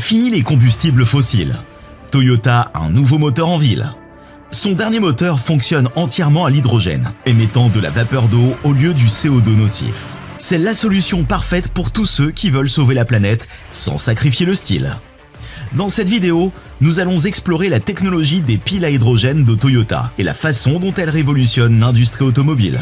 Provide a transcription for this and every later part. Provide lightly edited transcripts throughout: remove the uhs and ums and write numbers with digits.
Fini les combustibles fossiles. Toyota a un nouveau moteur en ville. Son dernier moteur fonctionne entièrement à l'hydrogène, émettant de la vapeur d'eau au lieu du CO2 nocif. C'est la solution parfaite pour tous ceux qui veulent sauver la planète sans sacrifier le style. Dans cette vidéo, nous allons explorer la technologie des piles à hydrogène de Toyota et la façon dont elle révolutionne l'industrie automobile.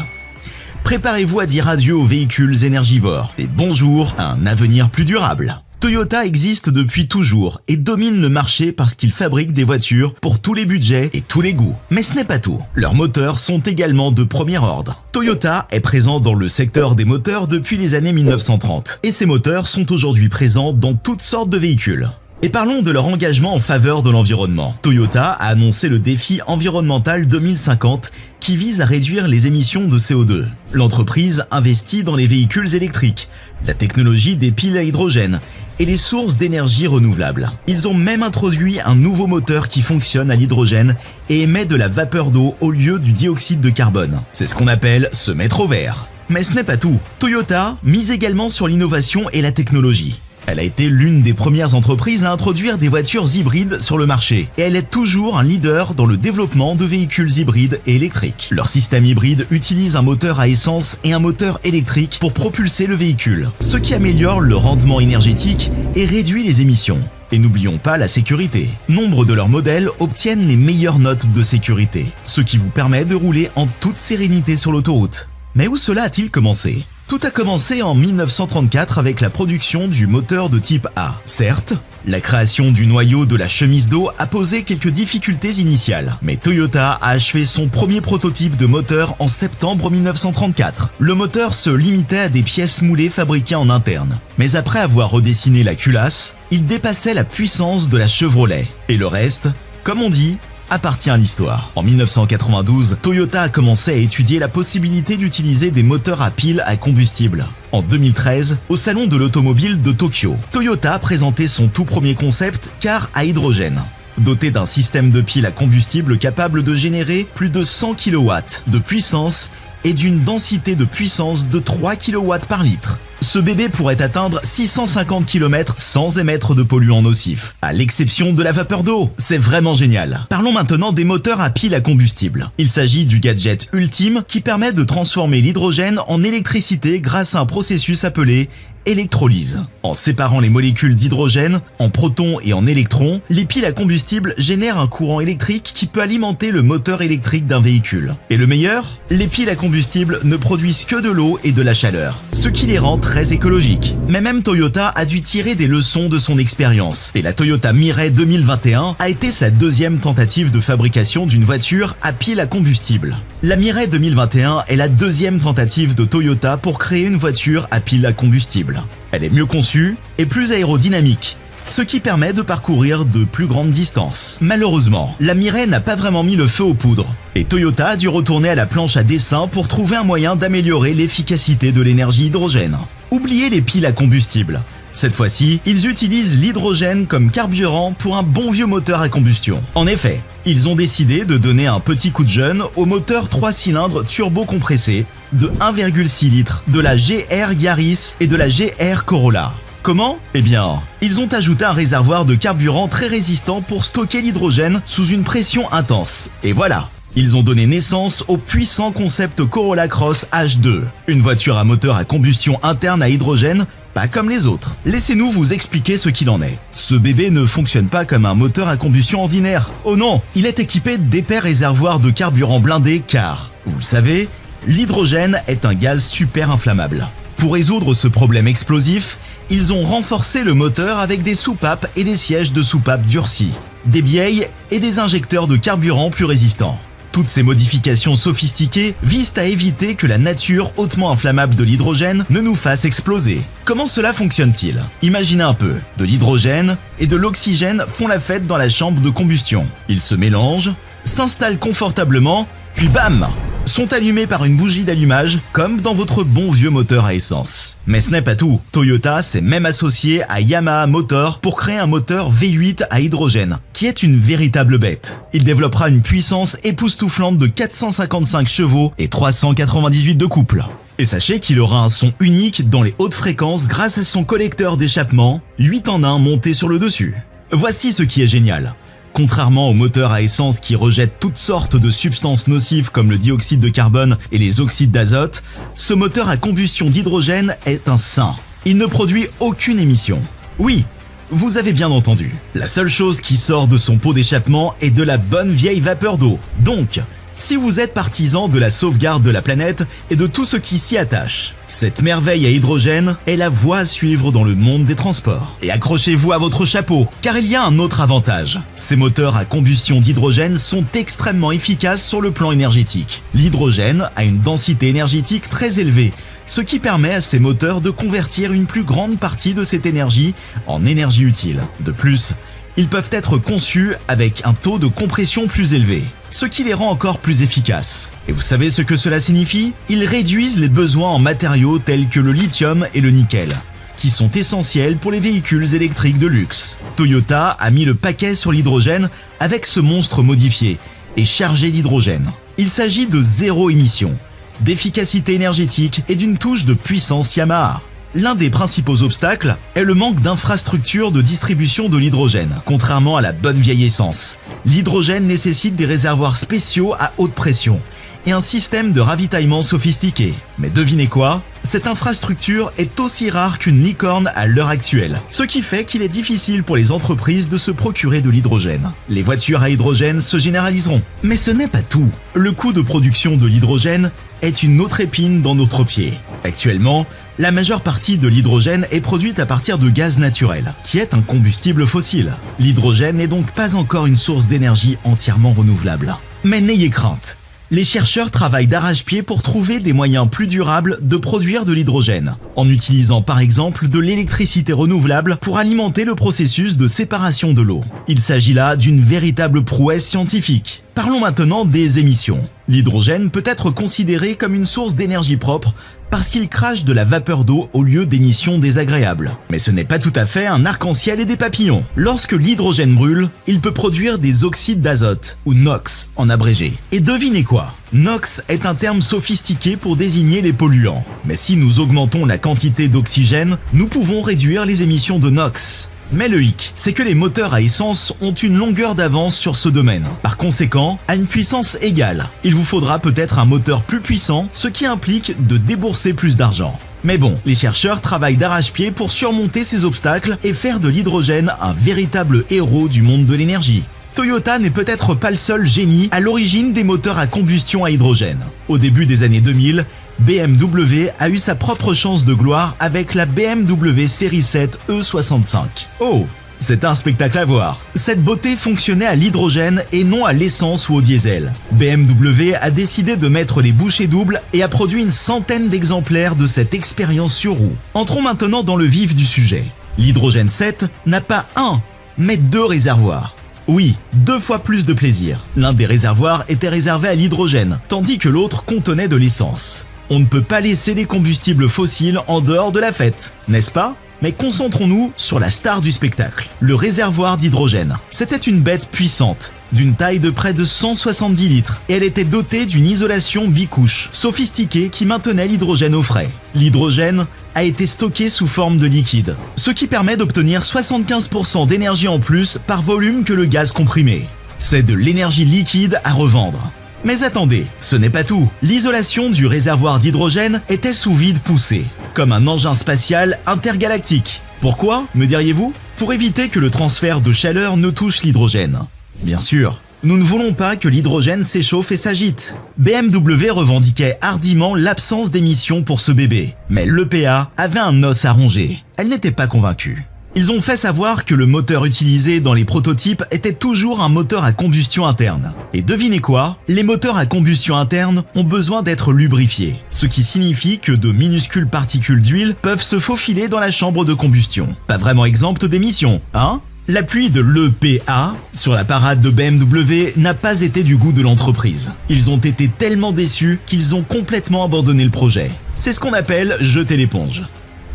Préparez-vous à dire adieu aux véhicules énergivores et bonjour à un avenir plus durable. Toyota existe depuis toujours et domine le marché parce qu'il fabrique des voitures pour tous les budgets et tous les goûts. Mais ce n'est pas tout. Leurs moteurs sont également de premier ordre. Toyota est présent dans le secteur des moteurs depuis les années 1930 et ces moteurs sont aujourd'hui présents dans toutes sortes de véhicules. Et parlons de leur engagement en faveur de l'environnement. Toyota a annoncé le défi environnemental 2050 qui vise à réduire les émissions de CO2. L'entreprise investit dans les véhicules électriques, la technologie des piles à hydrogène et les sources d'énergie renouvelables. Ils ont même introduit un nouveau moteur qui fonctionne à l'hydrogène et émet de la vapeur d'eau au lieu du dioxyde de carbone. C'est ce qu'on appelle se mettre au vert. Mais ce n'est pas tout. Toyota mise également sur l'innovation et la technologie. Elle a été l'une des premières entreprises à introduire des voitures hybrides sur le marché et elle est toujours un leader dans le développement de véhicules hybrides et électriques. Leur système hybride utilise un moteur à essence et un moteur électrique pour propulser le véhicule, ce qui améliore le rendement énergétique et réduit les émissions. Et n'oublions pas la sécurité. Nombre de leurs modèles obtiennent les meilleures notes de sécurité, ce qui vous permet de rouler en toute sérénité sur l'autoroute. Mais où cela a-t-il commencé ? Tout a commencé en 1934 avec la production du moteur de type A. Certes, la création du noyau de la chemise d'eau a posé quelques difficultés initiales, mais Toyota a achevé son premier prototype de moteur en septembre 1934. Le moteur se limitait à des pièces moulées fabriquées en interne. Mais après avoir redessiné la culasse, il dépassait la puissance de la Chevrolet. Et le reste, comme on dit, appartient à l'histoire. En 1992, Toyota a commencé à étudier la possibilité d'utiliser des moteurs à piles à combustible. En 2013, au salon de l'automobile de Tokyo, Toyota a présenté son tout premier concept car à hydrogène. Doté d'un système de piles à combustible capable de générer plus de 100 kW de puissance et d'une densité de puissance de 3 kW par litre. Ce bébé pourrait atteindre 650 km sans émettre de polluants nocifs, à l'exception de la vapeur d'eau. C'est vraiment génial. Parlons maintenant des moteurs à piles à combustible. Il s'agit du gadget ultime qui permet de transformer l'hydrogène en électricité grâce à un processus appelé électrolyse. En séparant les molécules d'hydrogène en protons et en électrons, les piles à combustible génèrent un courant électrique qui peut alimenter le moteur électrique d'un véhicule. Et le meilleur, les piles à combustible ne produisent que de l'eau et de la chaleur, ce qui les rend très écologiques. Mais même Toyota a dû tirer des leçons de son expérience. Et la Toyota Mirai 2021 a été sa deuxième tentative de fabrication d'une voiture à piles à combustible. La Mirai 2021 est la deuxième tentative de Toyota pour créer une voiture à piles à combustible. Elle est mieux conçue et plus aérodynamique, ce qui permet de parcourir de plus grandes distances. Malheureusement, la Mirai n'a pas vraiment mis le feu aux poudres et Toyota a dû retourner à la planche à dessin pour trouver un moyen d'améliorer l'efficacité de l'énergie hydrogène. Oubliez les piles à combustible. Cette fois-ci, ils utilisent l'hydrogène comme carburant pour un bon vieux moteur à combustion. En effet, ils ont décidé de donner un petit coup de jeune au moteur 3 cylindres turbo-compressé de 1,6 litres de la GR Yaris et de la GR Corolla. Comment ? Eh bien, ils ont ajouté un réservoir de carburant très résistant pour stocker l'hydrogène sous une pression intense. Et voilà, ils ont donné naissance au puissant concept Corolla Cross H2, une voiture à moteur à combustion interne à hydrogène, pas comme les autres. Laissez-nous vous expliquer ce qu'il en est. Ce bébé ne fonctionne pas comme un moteur à combustion ordinaire. Oh non, il est équipé d'épais réservoirs de carburant blindés car, vous le savez, l'hydrogène est un gaz super inflammable. Pour résoudre ce problème explosif, ils ont renforcé le moteur avec des soupapes et des sièges de soupapes durcis, des bielles et des injecteurs de carburant plus résistants. Toutes ces modifications sophistiquées visent à éviter que la nature hautement inflammable de l'hydrogène ne nous fasse exploser. Comment cela fonctionne-t-il ? Imaginez un peu, de l'hydrogène et de l'oxygène font la fête dans la chambre de combustion. Ils se mélangent, s'installent confortablement, puis bam ! Sont allumés par une bougie d'allumage, comme dans votre bon vieux moteur à essence. Mais ce n'est pas tout. Toyota s'est même associé à Yamaha Motor pour créer un moteur V8 à hydrogène, qui est une véritable bête. Il développera une puissance époustouflante de 455 chevaux et 398 de couple. Et sachez qu'il aura un son unique dans les hautes fréquences grâce à son collecteur d'échappement 8 en 1 monté sur le dessus. Voici ce qui est génial. Contrairement aux moteurs à essence qui rejettent toutes sortes de substances nocives comme le dioxyde de carbone et les oxydes d'azote, ce moteur à combustion d'hydrogène est un saint. Il ne produit aucune émission. Oui, vous avez bien entendu. La seule chose qui sort de son pot d'échappement est de la bonne vieille vapeur d'eau. Donc, si vous êtes partisan de la sauvegarde de la planète et de tout ce qui s'y attache, cette merveille à hydrogène est la voie à suivre dans le monde des transports. Et accrochez-vous à votre chapeau, car il y a un autre avantage. Ces moteurs à combustion d'hydrogène sont extrêmement efficaces sur le plan énergétique. L'hydrogène a une densité énergétique très élevée, ce qui permet à ces moteurs de convertir une plus grande partie de cette énergie en énergie utile. De plus, ils peuvent être conçus avec un taux de compression plus élevé, ce qui les rend encore plus efficaces. Et vous savez ce que cela signifie? Ils réduisent les besoins en matériaux tels que le lithium et le nickel, qui sont essentiels pour les véhicules électriques de luxe. Toyota a mis le paquet sur l'hydrogène avec ce monstre modifié et chargé d'hydrogène. Il s'agit de zéro émission, d'efficacité énergétique et d'une touche de puissance Yamaha. L'un des principaux obstacles est le manque d'infrastructures de distribution de l'hydrogène. Contrairement à la bonne vieille essence, l'hydrogène nécessite des réservoirs spéciaux à haute pression et un système de ravitaillement sophistiqué. Mais devinez quoi? Cette infrastructure est aussi rare qu'une licorne à l'heure actuelle, ce qui fait qu'il est difficile pour les entreprises de se procurer de l'hydrogène. Les voitures à hydrogène se généraliseront. Mais ce n'est pas tout. Le coût de production de l'hydrogène est une autre épine dans notre pied. Actuellement, la majeure partie de l'hydrogène est produite à partir de gaz naturel, qui est un combustible fossile. L'hydrogène n'est donc pas encore une source d'énergie entièrement renouvelable. Mais n'ayez crainte. Les chercheurs travaillent d'arrache-pied pour trouver des moyens plus durables de produire de l'hydrogène, en utilisant par exemple de l'électricité renouvelable pour alimenter le processus de séparation de l'eau. Il s'agit là d'une véritable prouesse scientifique. Parlons maintenant des émissions. L'hydrogène peut être considéré comme une source d'énergie propre parce qu'il crache de la vapeur d'eau au lieu d'émissions désagréables. Mais ce n'est pas tout à fait un arc-en-ciel et des papillons. Lorsque l'hydrogène brûle, il peut produire des oxydes d'azote, ou NOx en abrégé. Et devinez quoi? NOx est un terme sophistiqué pour désigner les polluants. Mais si nous augmentons la quantité d'oxygène, nous pouvons réduire les émissions de NOx. Mais le hic, c'est que les moteurs à essence ont une longueur d'avance sur ce domaine. Par conséquent, à une puissance égale, il vous faudra peut-être un moteur plus puissant, ce qui implique de débourser plus d'argent. Mais bon, les chercheurs travaillent d'arrache-pied pour surmonter ces obstacles et faire de l'hydrogène un véritable héros du monde de l'énergie. Toyota n'est peut-être pas le seul génie à l'origine des moteurs à combustion à hydrogène. Au début des années 2000, BMW a eu sa propre chance de gloire avec la BMW série 7 E65. Oh, c'est un spectacle à voir. Cette beauté fonctionnait à l'hydrogène et non à l'essence ou au diesel. BMW a décidé de mettre les bouchées doubles et a produit une centaine d'exemplaires de cette expérience sur roue. Entrons maintenant dans le vif du sujet. L'hydrogène 7 n'a pas un, mais 2 réservoirs. Oui, 2 fois plus de plaisir. L'un des réservoirs était réservé à l'hydrogène, tandis que l'autre contenait de l'essence. On ne peut pas laisser les combustibles fossiles en dehors de la fête, n'est-ce pas? Mais concentrons-nous sur la star du spectacle, le réservoir d'hydrogène. C'était une bête puissante, d'une taille de près de 170 litres, et elle était dotée d'une isolation bicouche, sophistiquée qui maintenait l'hydrogène au frais. L'hydrogène a été stocké sous forme de liquide, ce qui permet d'obtenir 75% d'énergie en plus par volume que le gaz comprimé. C'est de l'énergie liquide à revendre. Mais attendez, ce n'est pas tout. L'isolation du réservoir d'hydrogène était sous vide poussé, comme un engin spatial intergalactique. Pourquoi, me diriez-vous? Pour éviter que le transfert de chaleur ne touche l'hydrogène. Bien sûr, nous ne voulons pas que l'hydrogène s'échauffe et s'agite. BMW revendiquait hardiment l'absence d'émissions pour ce bébé. Mais l'EPA avait un os à ronger. Elle n'était pas convaincue. Ils ont fait savoir que le moteur utilisé dans les prototypes était toujours un moteur à combustion interne. Et devinez quoi? Les moteurs à combustion interne ont besoin d'être lubrifiés, ce qui signifie que de minuscules particules d'huile peuvent se faufiler dans la chambre de combustion. Pas vraiment exempte d'émissions, hein? L'appui de l'EPA sur la parade de BMW n'a pas été du goût de l'entreprise. Ils ont été tellement déçus qu'ils ont complètement abandonné le projet. C'est ce qu'on appelle jeter l'éponge.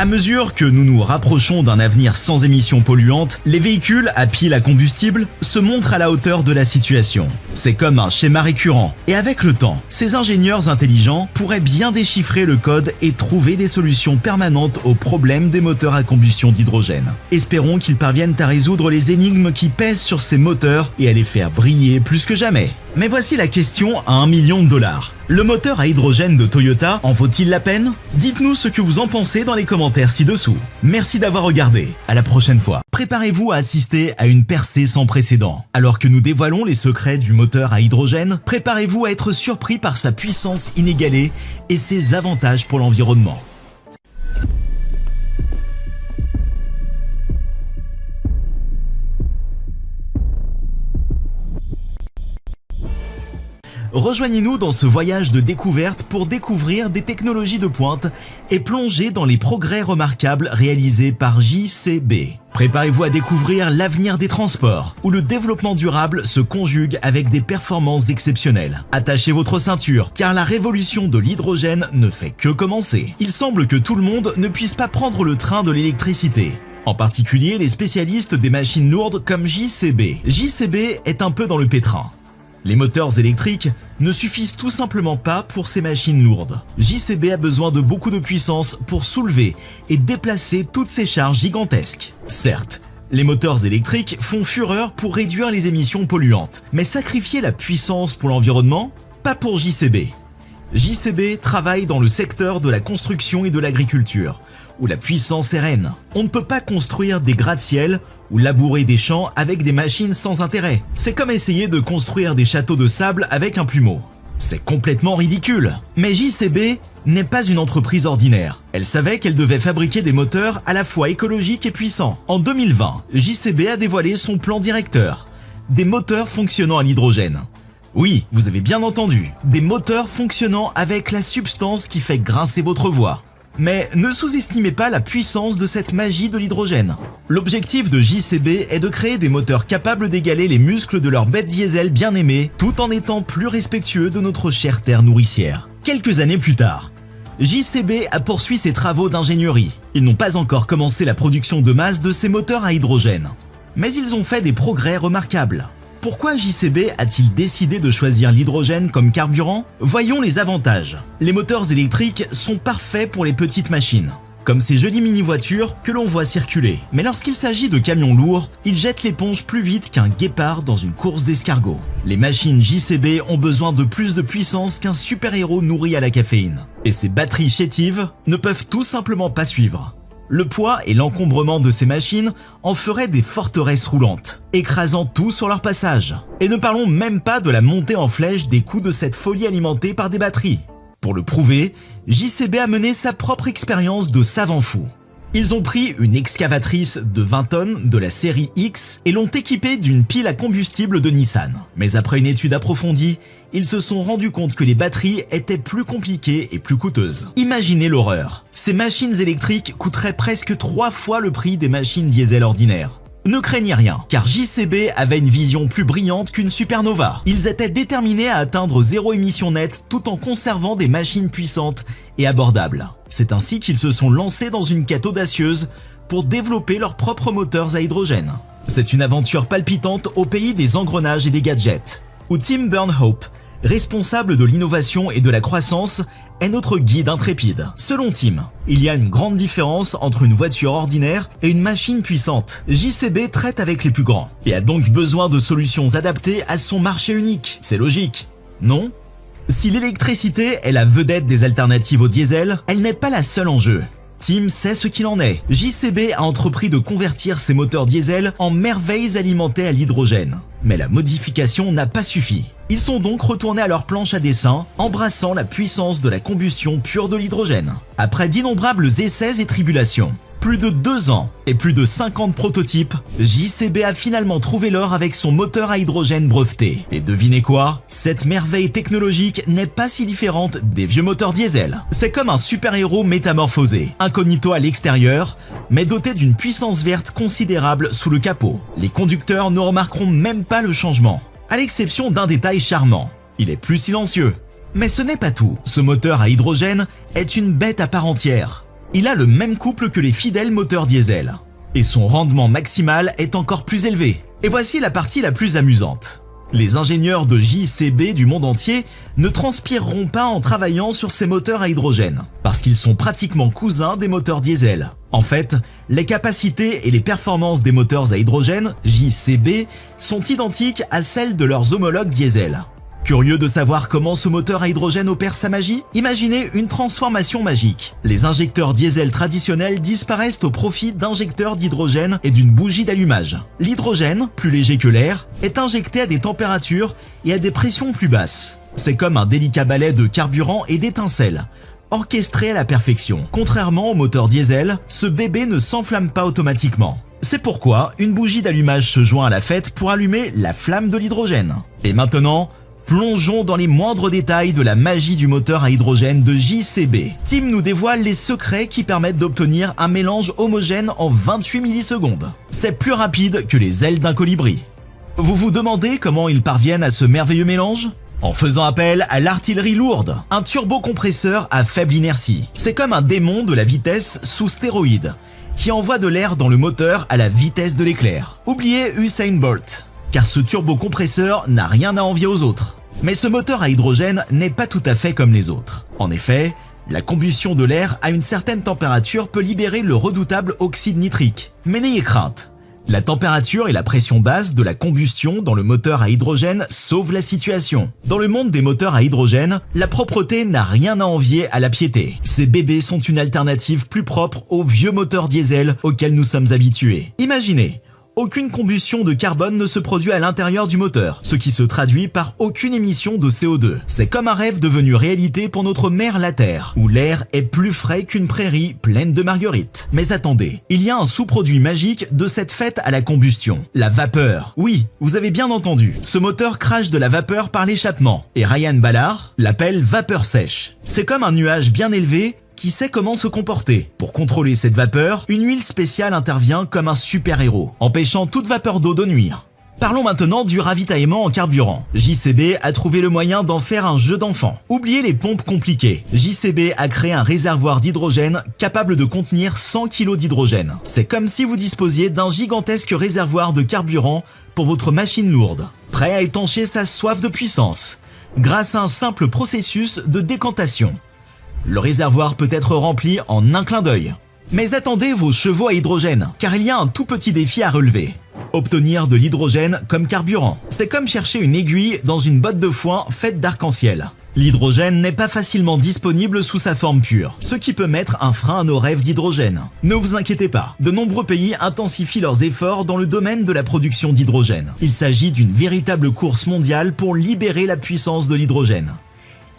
À mesure que nous nous rapprochons d'un avenir sans émissions polluantes, les véhicules à pile à combustible se montrent à la hauteur de la situation. C'est comme un schéma récurrent. Et avec le temps, ces ingénieurs intelligents pourraient bien déchiffrer le code et trouver des solutions permanentes aux problèmes des moteurs à combustion d'hydrogène. Espérons qu'ils parviennent à résoudre les énigmes qui pèsent sur ces moteurs et à les faire briller plus que jamais. Mais voici la question à $1 million. Le moteur à hydrogène de Toyota en vaut-il la peine? Dites-nous ce que vous en pensez dans les commentaires ci-dessous. Merci d'avoir regardé, à la prochaine fois. Préparez-vous à assister à une percée sans précédent. Alors que nous dévoilons les secrets du moteur à hydrogène, préparez-vous à être surpris par sa puissance inégalée et ses avantages pour l'environnement. Rejoignez-nous dans ce voyage de découverte pour découvrir des technologies de pointe et plonger dans les progrès remarquables réalisés par JCB. Préparez-vous à découvrir l'avenir des transports, où le développement durable se conjugue avec des performances exceptionnelles. Attachez votre ceinture, car la révolution de l'hydrogène ne fait que commencer. Il semble que tout le monde ne puisse pas prendre le train de l'électricité. En particulier les spécialistes des machines lourdes comme JCB. JCB est un peu dans le pétrin. Les moteurs électriques ne suffisent tout simplement pas pour ces machines lourdes. JCB a besoin de beaucoup de puissance pour soulever et déplacer toutes ces charges gigantesques. Certes, les moteurs électriques font fureur pour réduire les émissions polluantes, mais sacrifier la puissance pour l'environnement? Pas pour JCB. JCB travaille dans le secteur de la construction et de l'agriculture, où la puissance est reine. On ne peut pas construire des gratte-ciel ou labourer des champs avec des machines sans intérêt. C'est comme essayer de construire des châteaux de sable avec un plumeau. C'est complètement ridicule. Mais JCB n'est pas une entreprise ordinaire. Elle savait qu'elle devait fabriquer des moteurs à la fois écologiques et puissants. En 2020, JCB a dévoilé son plan directeur. Des moteurs fonctionnant à l'hydrogène. Oui, vous avez bien entendu, des moteurs fonctionnant avec la substance qui fait grincer votre voix. Mais ne sous-estimez pas la puissance de cette magie de l'hydrogène. L'objectif de JCB est de créer des moteurs capables d'égaler les muscles de leur bête diesel bien-aimée, tout en étant plus respectueux de notre chère terre nourricière. Quelques années plus tard, JCB a poursuivi ses travaux d'ingénierie. Ils n'ont pas encore commencé la production de masse de ces moteurs à hydrogène. Mais ils ont fait des progrès remarquables. Pourquoi JCB a-t-il décidé de choisir l'hydrogène comme carburant? Voyons les avantages. Les moteurs électriques sont parfaits pour les petites machines, comme ces jolies mini-voitures que l'on voit circuler. Mais lorsqu'il s'agit de camions lourds, ils jettent l'éponge plus vite qu'un guépard dans une course d'escargot. Les machines JCB ont besoin de plus de puissance qu'un super-héros nourri à la caféine. Et ces batteries chétives ne peuvent tout simplement pas suivre. Le poids et l'encombrement de ces machines en feraient des forteresses roulantes, écrasant tout sur leur passage. Et ne parlons même pas de la montée en flèche des coûts de cette folie alimentée par des batteries. Pour le prouver, JCB a mené sa propre expérience de savant fou. Ils ont pris une excavatrice de 20 tonnes de la série X et l'ont équipée d'une pile à combustible de Nissan. Mais après une étude approfondie, ils se sont rendus compte que les batteries étaient plus compliquées et plus coûteuses. Imaginez l'horreur. Ces machines électriques coûteraient presque 3 fois le prix des machines diesel ordinaires. Ne craignez rien, car JCB avait une vision plus brillante qu'une supernova. Ils étaient déterminés à atteindre zéro émission nette tout en conservant des machines puissantes et abordables. C'est ainsi qu'ils se sont lancés dans une quête audacieuse pour développer leurs propres moteurs à hydrogène. C'est une aventure palpitante au pays des engrenages et des gadgets, où Tim Burnhope, responsable de l'innovation et de la croissance, est notre guide intrépide. Selon Tim, il y a une grande différence entre une voiture ordinaire et une machine puissante. JCB traite avec les plus grands et a donc besoin de solutions adaptées à son marché unique. C'est logique, non? Si l'électricité est la vedette des alternatives au diesel, elle n'est pas la seule en jeu. Tim sait ce qu'il en est. JCB a entrepris de convertir ses moteurs diesel en merveilles alimentées à l'hydrogène. Mais la modification n'a pas suffi. Ils sont donc retournés à leur planche à dessin, embrassant la puissance de la combustion pure de l'hydrogène. Après d'innombrables essais et tribulations, plus de 2 ans et plus de 50 prototypes, JCB a finalement trouvé l'or avec son moteur à hydrogène breveté. Et devinez quoi? Cette merveille technologique n'est pas si différente des vieux moteurs diesel. C'est comme un super-héros métamorphosé, incognito à l'extérieur, mais doté d'une puissance verte considérable sous le capot. Les conducteurs ne remarqueront même pas le changement, à l'exception d'un détail charmant. Il est plus silencieux. Mais ce n'est pas tout. Ce moteur à hydrogène est une bête à part entière. Il a le même couple que les fidèles moteurs diesel. Et son rendement maximal est encore plus élevé. Et voici la partie la plus amusante. Les ingénieurs de JCB du monde entier ne transpireront pas en travaillant sur ces moteurs à hydrogène, parce qu'ils sont pratiquement cousins des moteurs diesel. En fait, les capacités et les performances des moteurs à hydrogène, JCB, sont identiques à celles de leurs homologues diesel. Curieux de savoir comment ce moteur à hydrogène opère sa magie? Imaginez une transformation magique. Les injecteurs diesel traditionnels disparaissent au profit d'injecteurs d'hydrogène et d'une bougie d'allumage. L'hydrogène, plus léger que l'air, est injecté à des températures et à des pressions plus basses. C'est comme un délicat balai de carburant et d'étincelles, orchestré à la perfection. Contrairement au moteur diesel, ce bébé ne s'enflamme pas automatiquement. C'est pourquoi une bougie d'allumage se joint à la fête pour allumer la flamme de l'hydrogène. Et maintenant, plongeons dans les moindres détails de la magie du moteur à hydrogène de JCB. Tim nous dévoile les secrets qui permettent d'obtenir un mélange homogène en 28 millisecondes. C'est plus rapide que les ailes d'un colibri. Vous vous demandez comment ils parviennent à ce merveilleux mélange? En faisant appel à l'artillerie lourde, un turbocompresseur à faible inertie. C'est comme un démon de la vitesse sous stéroïdes, qui envoie de l'air dans le moteur à la vitesse de l'éclair. Oubliez Usain Bolt, car ce turbocompresseur n'a rien à envier aux autres. Mais ce moteur à hydrogène n'est pas tout à fait comme les autres. En effet, la combustion de l'air à une certaine température peut libérer le redoutable oxyde nitrique. Mais n'ayez crainte, la température et la pression basse de la combustion dans le moteur à hydrogène sauvent la situation. Dans le monde des moteurs à hydrogène, la propreté n'a rien à envier à la piété. Ces bébés sont une alternative plus propre aux vieux moteurs diesel auxquels nous sommes habitués. Imaginez, aucune combustion de carbone ne se produit à l'intérieur du moteur, ce qui se traduit par aucune émission de CO2. C'est comme un rêve devenu réalité pour notre mère la Terre, où l'air est plus frais qu'une prairie pleine de marguerites. Mais attendez, il y a un sous-produit magique de cette fête à la combustion, la vapeur. Oui, vous avez bien entendu, ce moteur crache de la vapeur par l'échappement, et Ryan Ballard l'appelle vapeur sèche. C'est comme un nuage bien élevé qui sait comment se comporter. Pour contrôler cette vapeur, une huile spéciale intervient comme un super-héros, empêchant toute vapeur d'eau de nuire. Parlons maintenant du ravitaillement en carburant. JCB a trouvé le moyen d'en faire un jeu d'enfant. Oubliez les pompes compliquées. JCB a créé un réservoir d'hydrogène capable de contenir 100 kg d'hydrogène. C'est comme si vous disposiez d'un gigantesque réservoir de carburant pour votre machine lourde, prêt à étancher sa soif de puissance, grâce à un simple processus de décantation. Le réservoir peut être rempli en un clin d'œil. Mais attendez vos chevaux à hydrogène, car il y a un tout petit défi à relever. Obtenir de l'hydrogène comme carburant. C'est comme chercher une aiguille dans une botte de foin faite d'arc-en-ciel. L'hydrogène n'est pas facilement disponible sous sa forme pure, ce qui peut mettre un frein à nos rêves d'hydrogène. Ne vous inquiétez pas, de nombreux pays intensifient leurs efforts dans le domaine de la production d'hydrogène. Il s'agit d'une véritable course mondiale pour libérer la puissance de l'hydrogène.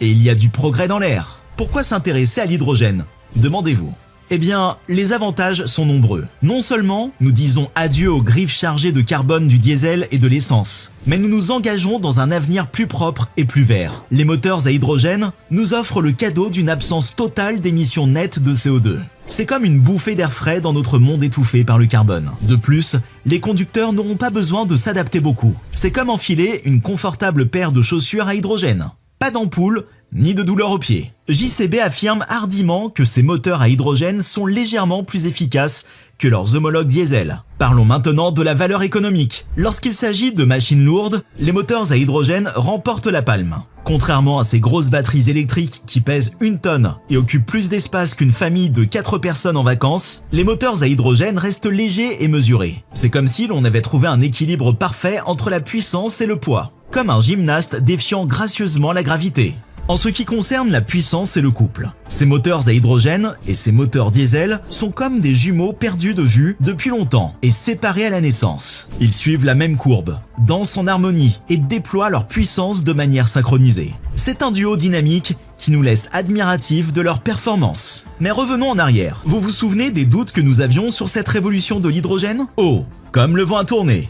Et il y a du progrès dans l'air. Pourquoi s'intéresser à l'hydrogène? Demandez-vous. Eh bien, les avantages sont nombreux. Non seulement nous disons adieu aux griffes chargées de carbone du diesel et de l'essence, mais nous nous engageons dans un avenir plus propre et plus vert. Les moteurs à hydrogène nous offrent le cadeau d'une absence totale d'émissions nettes de CO2. C'est comme une bouffée d'air frais dans notre monde étouffé par le carbone. De plus, les conducteurs n'auront pas besoin de s'adapter beaucoup. C'est comme enfiler une confortable paire de chaussures à hydrogène. Pas d'ampoule, ni de douleur aux pieds. JCB affirme hardiment que ces moteurs à hydrogène sont légèrement plus efficaces que leurs homologues diesel. Parlons maintenant de la valeur économique. Lorsqu'il s'agit de machines lourdes, les moteurs à hydrogène remportent la palme. Contrairement à ces grosses batteries électriques qui pèsent 1 tonne et occupent plus d'espace qu'une famille de 4 personnes en vacances, les moteurs à hydrogène restent légers et mesurés. C'est comme si l'on avait trouvé un équilibre parfait entre la puissance et le poids, comme un gymnaste défiant gracieusement la gravité. En ce qui concerne la puissance et le couple, ces moteurs à hydrogène et ces moteurs diesel sont comme des jumeaux perdus de vue depuis longtemps et séparés à la naissance. Ils suivent la même courbe, dansent en harmonie et déploient leur puissance de manière synchronisée. C'est un duo dynamique qui nous laisse admiratifs de leur performance. Mais revenons en arrière. Vous vous souvenez des doutes que nous avions sur cette révolution de l'hydrogène? Oh, comme le vent a tourné!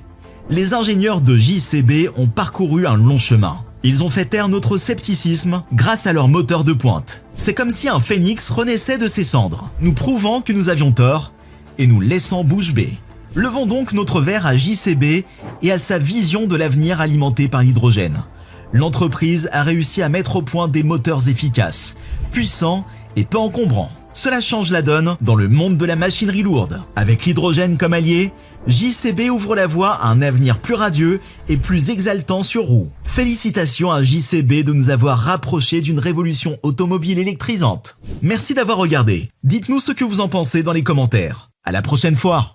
Les ingénieurs de JCB ont parcouru un long chemin. Ils ont fait taire notre scepticisme grâce à leur moteur de pointe. C'est comme si un phénix renaissait de ses cendres, nous prouvant que nous avions tort et nous laissant bouche bée. Levons donc notre verre à JCB et à sa vision de l'avenir alimenté par l'hydrogène. L'entreprise a réussi à mettre au point des moteurs efficaces, puissants et peu encombrants. Cela change la donne dans le monde de la machinerie lourde. Avec l'hydrogène comme allié, JCB ouvre la voie à un avenir plus radieux et plus exaltant sur roue. Félicitations à JCB de nous avoir rapprochés d'une révolution automobile électrisante. Merci d'avoir regardé. Dites-nous ce que vous en pensez dans les commentaires. À la prochaine fois!